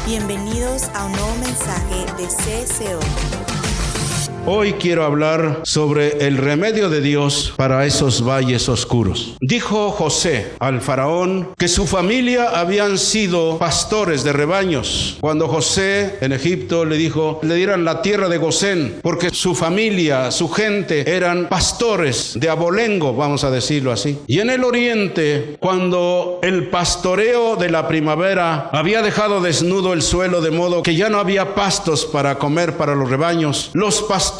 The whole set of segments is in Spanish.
Bienvenidos a un nuevo mensaje de CSO. Hoy quiero hablar sobre el remedio de Dios para esos valles oscuros. Dijo José al faraón que su familia habían sido pastores de rebaños. Cuando José en Egipto le dijo le dieran la tierra de Gosén, porque su familia, su gente eran pastores de abolengo, vamos a decirlo así. Y en el oriente, cuando el pastoreo de la primavera había dejado desnudo el suelo de modo que ya no había pastos para comer para los rebaños, los pastores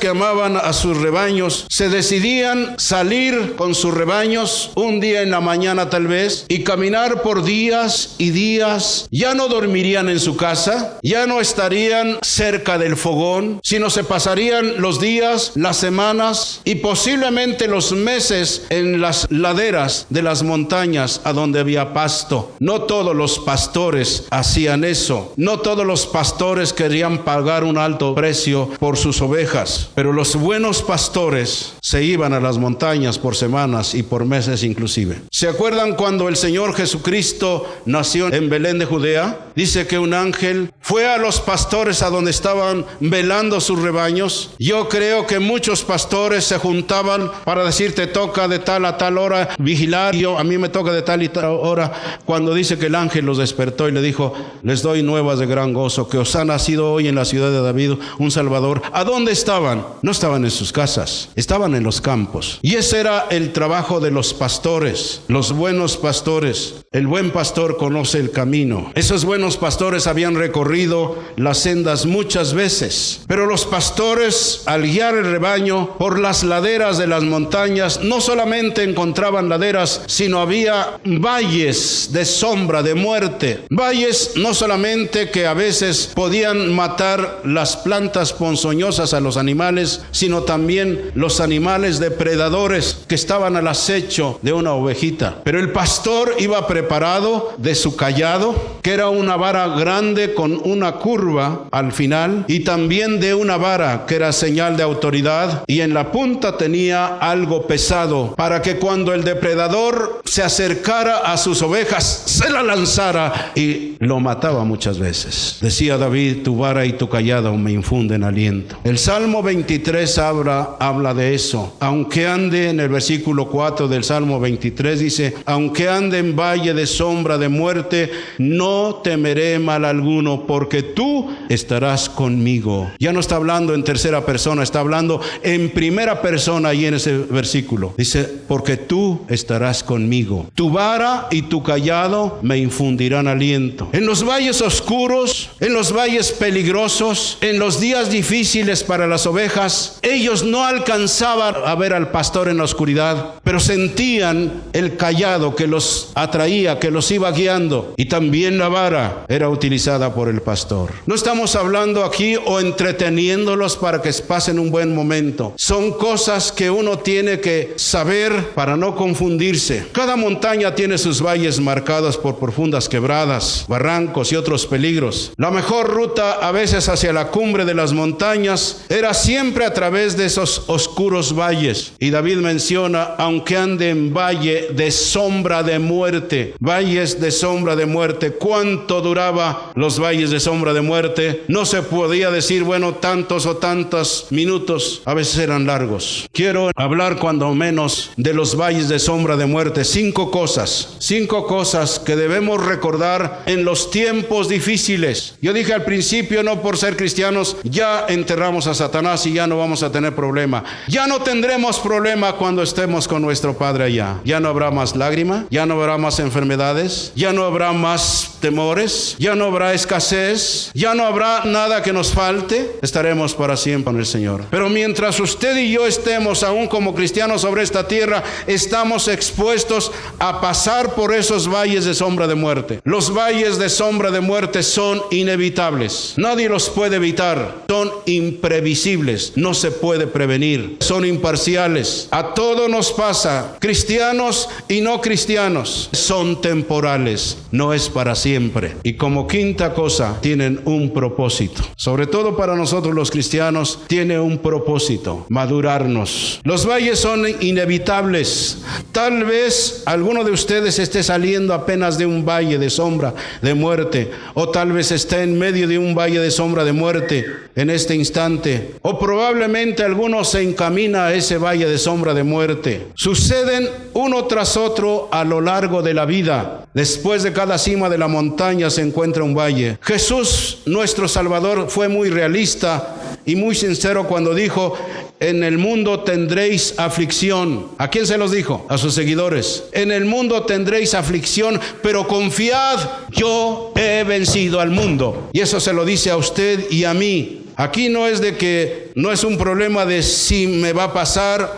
que amaban a sus rebaños se decidían salir con sus rebaños un día en la mañana tal vez y caminar por días y días. Ya no dormirían en su casa, ya no estarían cerca del fogón, sino se pasarían los días, las semanas y posiblemente los meses en las laderas de las montañas a donde había pasto. No todos los pastores hacían eso, no todos los pastores querían pagar un alto precio por sus ovejas, pero los buenos pastores se iban a las montañas por semanas y por meses inclusive. ¿Se acuerdan cuando el Señor Jesucristo nació en Belén de Judea? Dice que un ángel fue a los pastores a donde estaban velando sus rebaños. Yo creo que muchos pastores se juntaban para decir te toca de tal a tal hora vigilar, a mí me toca de tal y tal hora, cuando dice que el ángel los despertó y le dijo les doy nuevas de gran gozo, que os ha nacido hoy en la ciudad de David un Salvador. ¿A dónde estaban? No estaban en sus casas, estaban en los campos. Y ese era el trabajo de los pastores, los buenos pastores. El buen pastor conoce el camino. Esos buenos pastores habían recorrido las sendas muchas veces, pero los pastores al guiar el rebaño por las laderas de las montañas no solamente encontraban laderas, sino había valles de sombra, de muerte. Valles no solamente que a veces podían matar las plantas ponzoñosas a los animales, sino también los animales depredadores que estaban al acecho de una ovejita. Pero el pastor iba preparado de su cayado, que era una vara grande con una curva al final, y también de una vara que era señal de autoridad, y en la punta tenía algo pesado para que cuando el depredador se acercara a sus ovejas se la lanzara y lo mataba muchas veces. Decía David, tu vara y tu cayado me infunden aliento. El Salmo 23 habla de eso. Aunque ande, en el versículo 4 del Salmo 23 dice, aunque ande en valle de sombra de muerte, no temeré mal alguno, porque tú estarás conmigo. Ya no está hablando en tercera persona, está hablando en primera persona ahí en ese versículo. Dice, porque tú estarás conmigo. Tu vara y tu cayado me infundirán aliento. En los valles oscuros, en los valles peligrosos, en los días difíciles para las ovejas, ellos no alcanzaban a ver al pastor en la oscuridad, pero sentían el cayado que los atraía, que los iba guiando, y también la vara era utilizada por el pastor. No estamos hablando aquí o entreteniéndolos para que pasen un buen momento. Son cosas que uno tiene que saber para no confundirse. Cada montaña tiene sus valles marcados por profundas quebradas, barrancos y otros peligros. La mejor ruta a veces hacia la cumbre de las montañas era siempre a través de esos oscuros valles. Y David menciona, aunque ande en valle de sombra de muerte. Valles de sombra de muerte. ¿Cuánto duraba los valles de sombra de muerte? No se podía decir, bueno, tantos o tantos minutos. A veces eran largos. Quiero hablar cuando menos de los valles de sombra de muerte. 5 cosas que debemos recordar en los tiempos difíciles. Yo dije al principio, no por ser cristianos ya enterramos a Satanás y ya no vamos a tener problema. Ya no tendremos problema cuando estemos con nuestro Padre allá. Ya no habrá más lágrima, ya no habrá más enfermedades, ya no habrá más temores, ya no habrá escasez, ya no habrá nada que nos falte. Estaremos para siempre con el Señor. Pero mientras usted y yo estemos aún como cristianos sobre esta tierra, estamos expuestos a pasar por esos valles de sombra de muerte. Los valles de sombra de muerte son inevitables. Nadie los puede evitar. Son imprevisibles. No se puede prevenir. Son imparciales. A todo nos pasa. Cristianos y no cristianos. Son temporales. No es para siempre. Y como quinta cosa, cosa tienen un propósito. Sobre todo para nosotros los cristianos, tiene un propósito: madurarnos. Los valles son inevitables. Tal vez alguno de ustedes esté saliendo apenas de un valle de sombra de muerte, o tal vez esté en medio de un valle de sombra de muerte en este instante, o probablemente alguno se encamina a ese valle de sombra de muerte. Suceden uno tras otro a lo largo de la vida. Después de cada cima de la montaña se encuentra un valle. Jesús, nuestro Salvador, fue muy realista y muy sincero cuando dijo: en el mundo tendréis aflicción. ¿A quién se los dijo? A sus seguidores. En el mundo tendréis aflicción, pero confiad, yo he vencido al mundo. Y eso se lo dice a usted y a mí. Aquí no es un problema de si me va a pasar,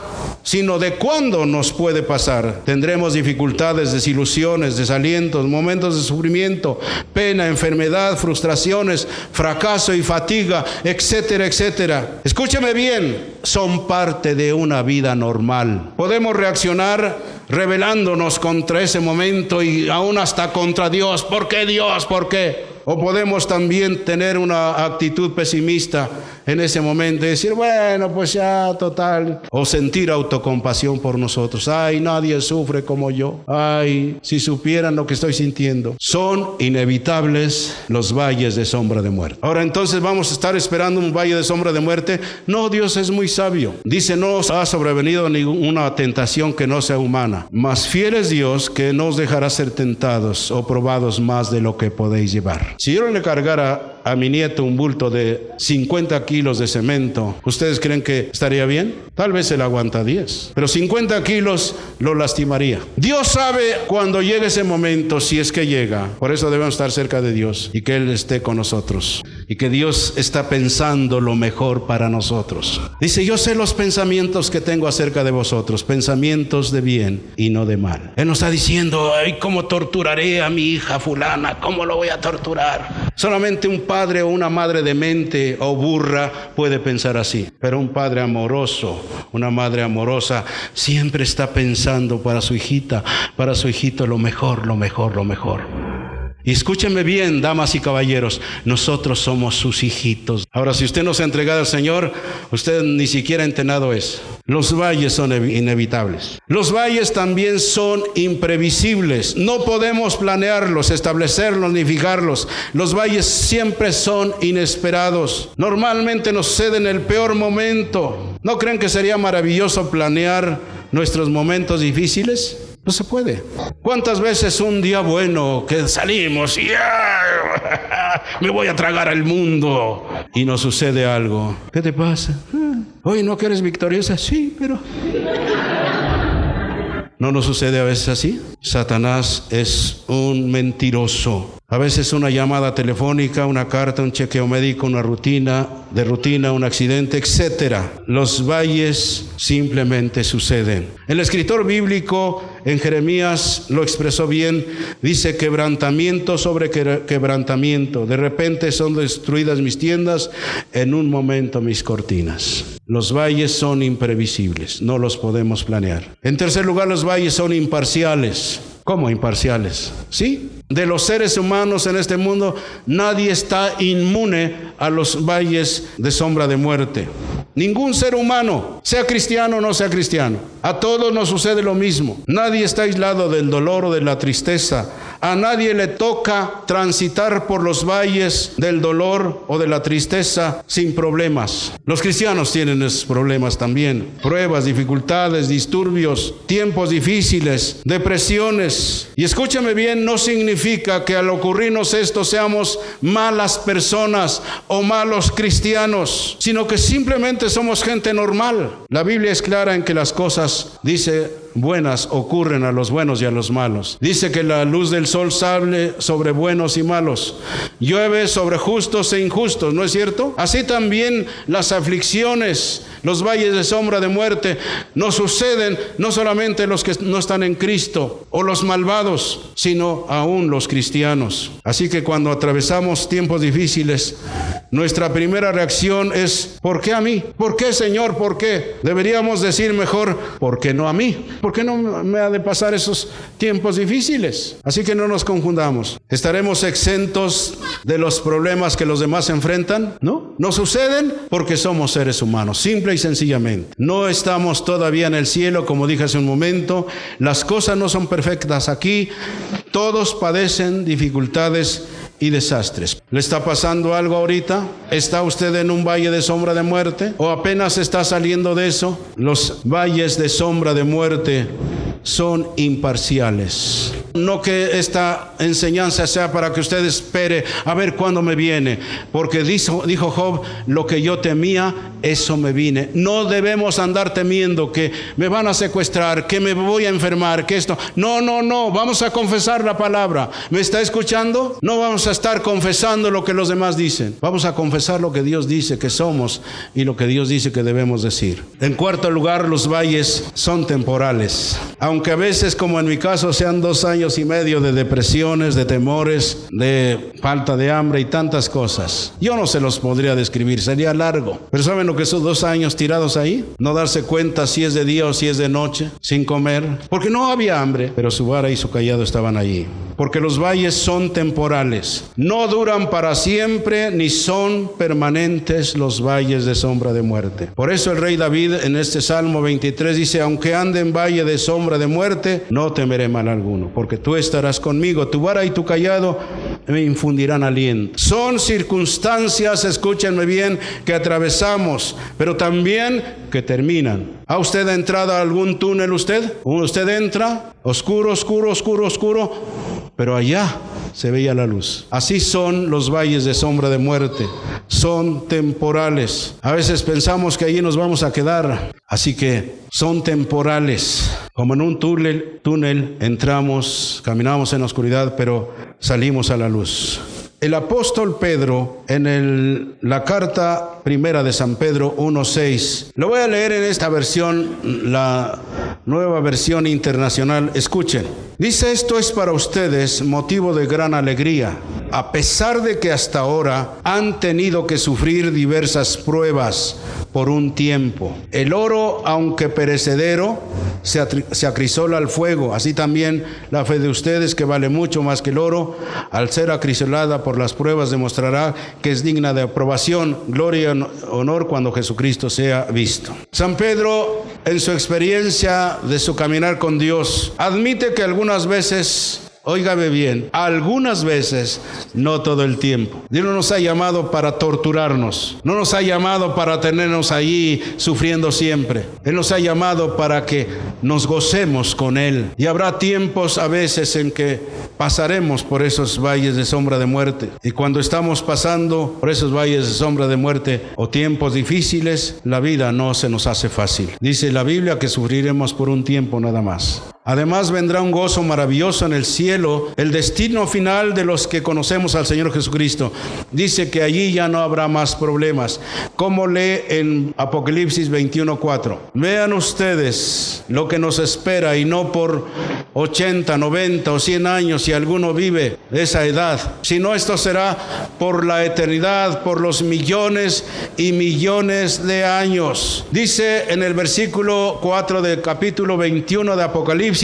sino de cuándo nos puede pasar. Tendremos dificultades, desilusiones, desalientos, momentos de sufrimiento, pena, enfermedad, frustraciones, fracaso y fatiga, etcétera, etcétera. Escúcheme bien, son parte de una vida normal. Podemos reaccionar rebelándonos contra ese momento y aún hasta contra Dios. ¿Por qué Dios? ¿Por qué? O podemos también tener una actitud pesimista en ese momento y decir: bueno, pues ya, total. O sentir autocompasión por nosotros. Ay, nadie sufre como yo. Ay, si supieran lo que estoy sintiendo. Son inevitables los valles de sombra de muerte. Ahora, entonces, ¿vamos a estar esperando un valle de sombra de muerte? No, Dios es muy sabio. Dice: no os ha sobrevenido ninguna tentación que no sea humana. Mas fiel es Dios, que no os dejará ser tentados o probados más de lo que podéis llevar. Si yo le cargara a mi nieto un bulto de 50 kilos de cemento, ¿ustedes creen que estaría bien? Tal vez él aguanta 10, pero 50 kilos lo lastimaría. Dios sabe cuando llegue ese momento, si es que llega. Por eso debemos estar cerca de Dios y que Él esté con nosotros y que Dios está pensando lo mejor para nosotros. Dice: yo sé los pensamientos que tengo acerca de vosotros, pensamientos de bien y no de mal. Él nos está diciendo: ay, ¿cómo torturaré a mi hija fulana? ¿Cómo lo voy a torturar? Solamente un padre o una madre demente o burra puede pensar así, pero un padre amoroso, una madre amorosa siempre está pensando para su hijita, para su hijito lo mejor, lo mejor, lo mejor. Y escúchenme bien, damas y caballeros, nosotros somos sus hijitos. Ahora, si usted no se ha entregado al Señor, usted ni siquiera entenado es. Los valles son inevitables. Los valles también son imprevisibles. No podemos planearlos, establecerlos ni fijarlos. Los valles siempre son inesperados. Normalmente nos sucede en el peor momento. ¿No creen que sería maravilloso planear nuestros momentos difíciles? No se puede. ¿Cuántas veces un día bueno que salimos y me voy a tragar al mundo y nos sucede algo? ¿Qué te pasa? Hoy no que eres victoriosa. Sí, pero ¿no nos sucede a veces así? Satanás es un mentiroso. A veces una llamada telefónica, una carta, un chequeo médico, una rutina, un accidente, etcétera. Los valles simplemente suceden. El escritor bíblico en Jeremías lo expresó bien. Dice: quebrantamiento sobre quebrantamiento. De repente son destruidas mis tiendas, en un momento mis cortinas. Los valles son imprevisibles, no los podemos planear. En tercer lugar, los valles son imparciales. ¿Cómo imparciales? Sí, de los seres humanos en este mundo, nadie está inmune a los valles de sombra de muerte. Ningún ser humano, sea cristiano o no sea cristiano, a todos nos sucede lo mismo. Nadie está aislado del dolor o de la tristeza. A nadie le toca transitar por los valles del dolor o de la tristeza sin problemas. Los cristianos tienen esos problemas también. Pruebas, dificultades, disturbios, tiempos difíciles, depresiones. Y escúchame bien, no significa que al ocurrirnos esto seamos malas personas o malos cristianos, sino que simplemente somos gente normal. La Biblia es clara en que las cosas, dice, buenas ocurren a los buenos y a los malos. Dice que la luz del sol sale sobre buenos y malos, llueve sobre justos e injustos, ¿no es cierto? Así también las aflicciones, los valles de sombra de muerte nos suceden no solamente los que no están en Cristo o los malvados, sino aún los cristianos. Así que cuando atravesamos tiempos difíciles, nuestra primera reacción es: ¿por qué a mí? ¿Por qué, Señor? ¿Por qué? Deberíamos decir mejor: ¿por qué no a mí? ¿Por qué no me ha de pasar esos tiempos difíciles? Así que no nos confundamos. ¿Estaremos exentos de los problemas que los demás enfrentan? No. No suceden porque somos seres humanos, simple y sencillamente. No estamos todavía en el cielo, como dije hace un momento. Las cosas no son perfectas aquí. Todos padecen dificultades y desastres. ¿Le está pasando algo ahorita? ¿Está usted en un valle de sombra de muerte? ¿O apenas está saliendo de eso? Los valles de sombra de muerte son imparciales. No que esta enseñanza sea para que usted espere a ver cuándo me viene, porque dijo Job, lo que yo temía, eso me vine. No debemos andar temiendo que me van a secuestrar, que me voy a enfermar, que esto. No, vamos a confesar la palabra. ¿Me está escuchando? No vamos a estar confesando lo que los demás dicen. Vamos a confesar lo que Dios dice que somos y lo que Dios dice que debemos decir. En cuarto lugar, los valles son temporales. Aunque a veces, como en mi caso, sean 2 años y medio de depresiones, de temores, de falta de hambre y tantas cosas. Yo no se los podría describir, sería largo. Pero ¿saben lo que son 2 años tirados ahí? No darse cuenta si es de día o si es de noche, sin comer, porque no había hambre, pero su vara y su cayado estaban allí. Porque los valles son temporales, no duran para siempre, ni son permanentes los valles de sombra de muerte. Por eso el rey David en este Salmo 23 dice, aunque ande en valle de sombra de muerte, no temeré mal alguno, porque tú estarás conmigo, tu vara y tu cayado me infundirán aliento. Son circunstancias, escúchenme bien, que atravesamos, pero también que terminan. ¿Ha usted entrado a algún túnel usted? Usted entra, oscuro, pero allá se veía la luz. Así son los valles de sombra de muerte. Son temporales. A veces pensamos que allí nos vamos a quedar. Así que son temporales. Como en un túnel entramos, caminamos en la oscuridad, pero salimos a la luz. El apóstol Pedro, en la carta primera de San Pedro 1:6, lo voy a leer en esta versión, la Nueva Versión Internacional. Escuchen. Dice, esto es para ustedes motivo de gran alegría, a pesar de que hasta ahora han tenido que sufrir diversas pruebas por un tiempo. El oro, aunque perecedero, se acrisola al fuego. Así también la fe de ustedes, que vale mucho más que el oro, al ser acrisolada por las pruebas, demostrará que es digna de aprobación, gloria y honor cuando Jesucristo sea visto. San Pedro, en su experiencia de su caminar con Dios, admite que algunas veces, óigame bien, algunas veces, no todo el tiempo. Dios no nos ha llamado para torturarnos, no nos ha llamado para tenernos ahí sufriendo siempre. Él nos ha llamado para que nos gocemos con Él. Y habrá tiempos a veces en que pasaremos por esos valles de sombra de muerte. Y cuando estamos pasando por esos valles de sombra de muerte o tiempos difíciles, la vida no se nos hace fácil. Dice la Biblia que sufriremos por un tiempo nada más. Además vendrá un gozo maravilloso en el cielo, el destino final de los que conocemos al Señor Jesucristo. Dice que allí ya no habrá más problemas. Como lee en Apocalipsis 21:4. Vean ustedes lo que nos espera, y no por 80, 90 o 100 años si alguno vive esa edad, sino esto será por la eternidad, por los millones y millones de años. Dice en el versículo 4 del capítulo 21 de Apocalipsis,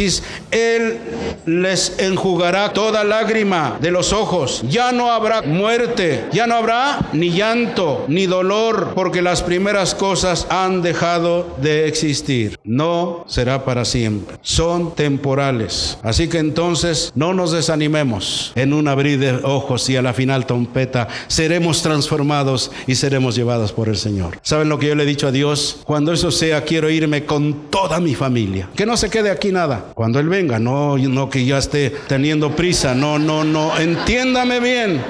Él les enjugará toda lágrima de los ojos. Ya no habrá muerte, ya no habrá ni llanto, ni dolor, porque las primeras cosas han dejado de existir. No será para siempre, son temporales. Así que entonces no nos desanimemos. En un abrir de ojos y a la final trompeta seremos transformados y seremos llevados por el Señor. ¿Saben lo que yo le he dicho a Dios? Cuando eso sea, quiero irme con toda mi familia, que no se quede aquí nada. Cuando Él venga, no que ya esté teniendo prisa, no, entiéndame bien.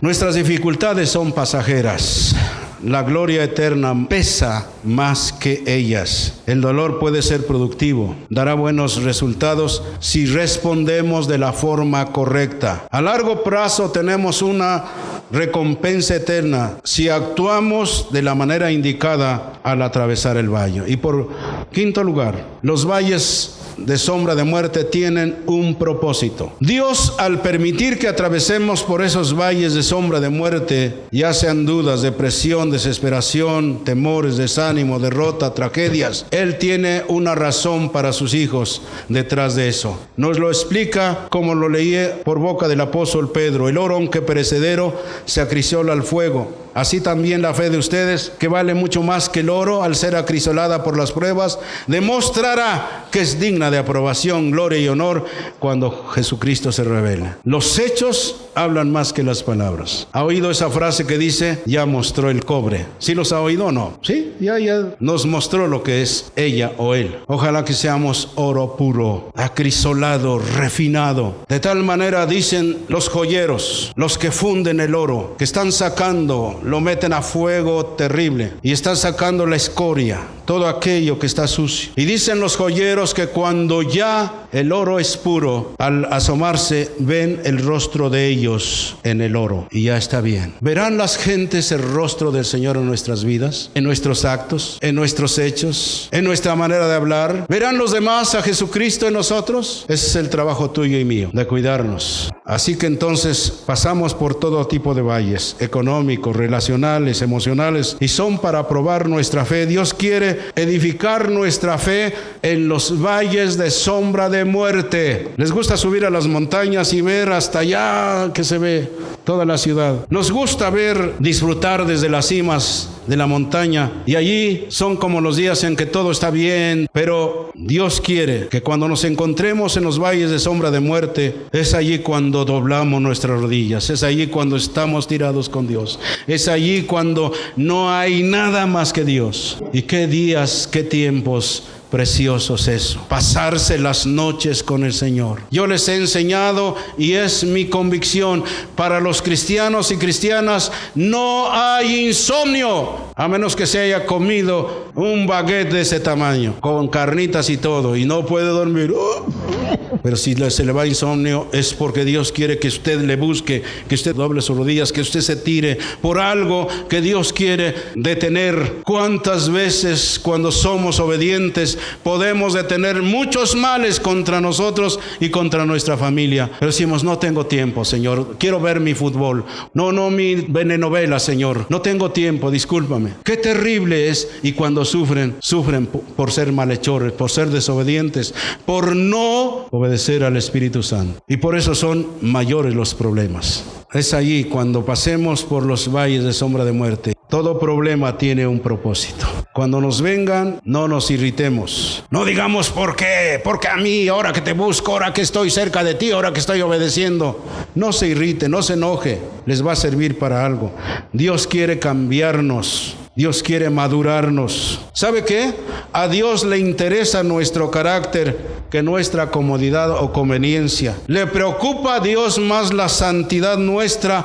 Nuestras dificultades son pasajeras. La gloria eterna pesa más que ellas. El dolor puede ser productivo, dará buenos resultados si respondemos de la forma correcta. A largo plazo tenemos una recompensa eterna si actuamos de la manera indicada al atravesar el valle. Y por quinto lugar, los valles de sombra de muerte tienen un propósito. Dios, al permitir que atravesemos por esos valles de sombra de muerte, ya sean dudas, depresión, desesperación, temores, desánimo, derrota, tragedias, Él tiene una razón para sus hijos detrás de eso. Nos lo explica como lo leí por boca del apóstol Pedro: el oro, aunque perecedero, se acrisola al fuego. Así también la fe de ustedes, que vale mucho más que el oro, al ser acrisolada por las pruebas, demostrará que es digna de aprobación, gloria y honor cuando Jesucristo se revele. Los hechos hablan más que las palabras. ¿Ha oído esa frase que dice: ya mostró el cobre? ¿Sí los ha oído o no? Sí, ya nos mostró lo que es ella o él. Ojalá que seamos oro puro, acrisolado, refinado. De tal manera, dicen los joyeros, los que funden el oro, que están sacando, lo meten a fuego terrible y están sacando la escoria, todo aquello que está sucio. Y dicen los joyeros que cuando ya el oro es puro, al asomarse ven el rostro de ellos en el oro y ya está bien. ¿Verán las gentes el rostro del Señor en nuestras vidas, en nuestros actos, en nuestros hechos, en nuestra manera de hablar? ¿Verán los demás a Jesucristo en nosotros? Ese es el trabajo tuyo y mío, de cuidarnos. Así que entonces pasamos por todo tipo de valles, económicos, relacionales, emocionales, y son para probar nuestra fe. Dios quiere edificar nuestra fe en los valles de sombra de muerte. Les gusta subir a las montañas y ver hasta allá que se ve toda la ciudad. Nos gusta ver, disfrutar desde las cimas de la montaña, y allí son como los días en que todo está bien, pero Dios quiere que cuando nos encontremos en los valles de sombra de muerte, es allí cuando doblamos nuestras rodillas, es allí cuando estamos tirados con Dios, es allí cuando no hay nada más que Dios. Y qué días, qué tiempos preciosos eso, pasarse las noches con el Señor. Yo les he enseñado, y es mi convicción, para los cristianos y cristianas no hay insomnio, a menos que se haya comido un baguette de ese tamaño, con carnitas y todo, y no puede dormir. Pero si se le va insomnio, es porque Dios quiere que usted le busque, que usted doble sus rodillas, que usted se tire por algo que Dios quiere detener. ¿Cuántas veces cuando somos obedientes podemos detener muchos males contra nosotros y contra nuestra familia? Pero decimos: no tengo tiempo, Señor, quiero ver mi fútbol, no mi telenovela, Señor, no tengo tiempo, discúlpame. Qué terrible es. Y cuando sufren por ser malhechores, por ser desobedientes, por no obedecer al Espíritu Santo, y por eso son mayores los problemas. Es allí cuando pasemos por los valles de sombra de muerte. Todo problema tiene un propósito. Cuando nos vengan, no nos irritemos. No digamos: ¿por qué? Porque a mí, ahora que te busco, ahora que estoy cerca de ti, ahora que estoy obedeciendo. No se irrite, no se enoje. Les va a servir para algo. Dios quiere cambiarnos. Dios quiere madurarnos. ¿Sabe qué? A Dios le interesa nuestro carácter que nuestra comodidad o conveniencia. Le preocupa a Dios más la santidad nuestra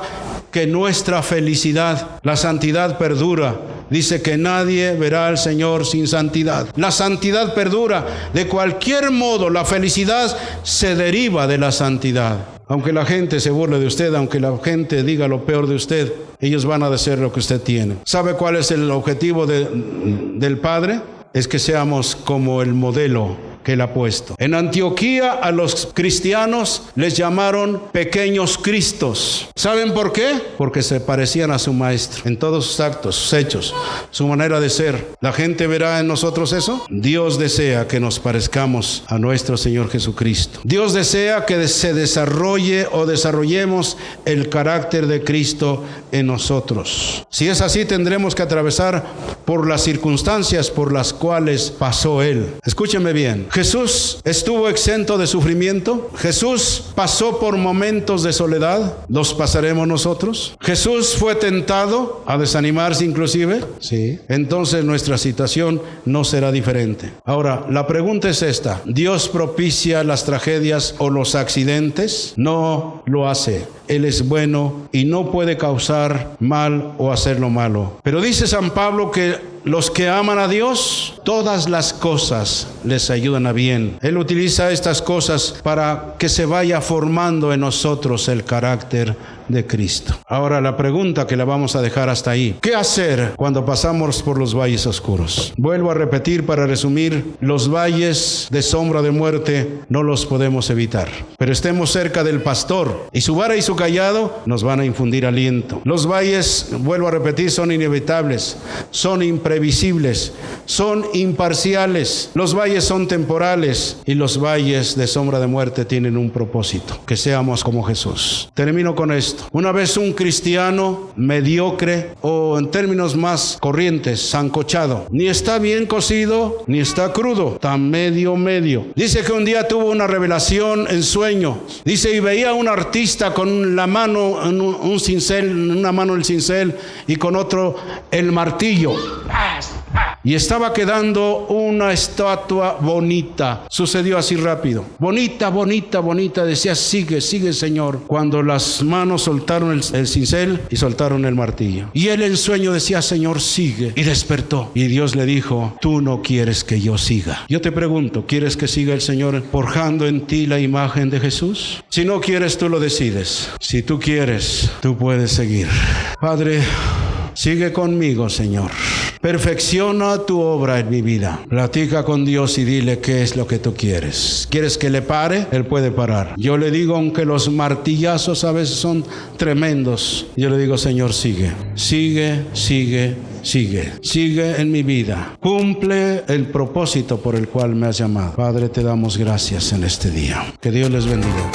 que nuestra felicidad. La santidad perdura. Dice que nadie verá al Señor sin santidad. La santidad perdura. De cualquier modo, la felicidad se deriva de la santidad. Aunque la gente se burle de usted, aunque la gente diga lo peor de usted, ellos van a decir lo que usted tiene. ¿Sabe cuál es el objetivo del Padre? Es que seamos como el modelo que Él ha puesto. En Antioquía a los cristianos les llamaron pequeños cristos. ¿Saben por qué? Porque se parecían a su maestro en todos sus actos, sus hechos, su manera de ser. ¿La gente verá en nosotros eso? Dios desea que nos parezcamos a nuestro Señor Jesucristo. Dios desea que se desarrolle o desarrollemos el carácter de Cristo en nosotros. Si es así, tendremos que atravesar por las circunstancias por las cuales pasó Él. Escúcheme bien. Jesús estuvo exento de sufrimiento. Jesús pasó por momentos de soledad. ¿Los pasaremos nosotros? Jesús fue tentado a desanimarse inclusive. Sí. Entonces nuestra situación no será diferente. Ahora, la pregunta es esta: ¿Dios propicia las tragedias o los accidentes? No lo hace. Él es bueno y no puede causar mal o hacerlo malo. Pero dice San Pablo que los que aman a Dios, todas las cosas les ayudan a bien. Él utiliza estas cosas para que se vaya formando en nosotros el carácter de Cristo. Ahora la pregunta que la vamos a dejar hasta ahí: ¿qué hacer cuando pasamos por los valles oscuros? Vuelvo a repetir para resumir: los valles de sombra de muerte no los podemos evitar, pero estemos cerca del pastor y su vara y su cayado nos van a infundir aliento. Los valles, vuelvo a repetir, son inevitables, son imprevisibles, son imparciales. Los valles son temporales y los valles de sombra de muerte tienen un propósito: que seamos como Jesús. Termino con esto. Una vez un cristiano mediocre, o en términos más corrientes, sancochado, ni está bien cocido ni está crudo, está medio. Dice que un día tuvo una revelación en sueño. Dice, y veía a un artista con la mano en un cincel, en una mano el cincel y con otro el martillo. Y estaba quedando una estatua bonita. Sucedió así rápido. Bonita. Decía, sigue, Señor. Cuando las manos soltaron el cincel y soltaron el martillo. Y él en sueño decía, Señor, sigue. Y despertó. Y Dios le dijo, tú no quieres que yo siga. Yo te pregunto, ¿quieres que siga el Señor forjando en ti la imagen de Jesús? Si no quieres, tú lo decides. Si tú quieres, tú puedes seguir. Padre, sigue conmigo, Señor. Perfecciona tu obra en mi vida. Platica con Dios y dile qué es lo que tú quieres. ¿Quieres que le pare? Él puede parar. Yo le digo, aunque los martillazos a veces son tremendos, yo le digo, Señor, sigue en mi vida. Cumple el propósito por el cual me has llamado. Padre, te damos gracias en este día. Que Dios les bendiga.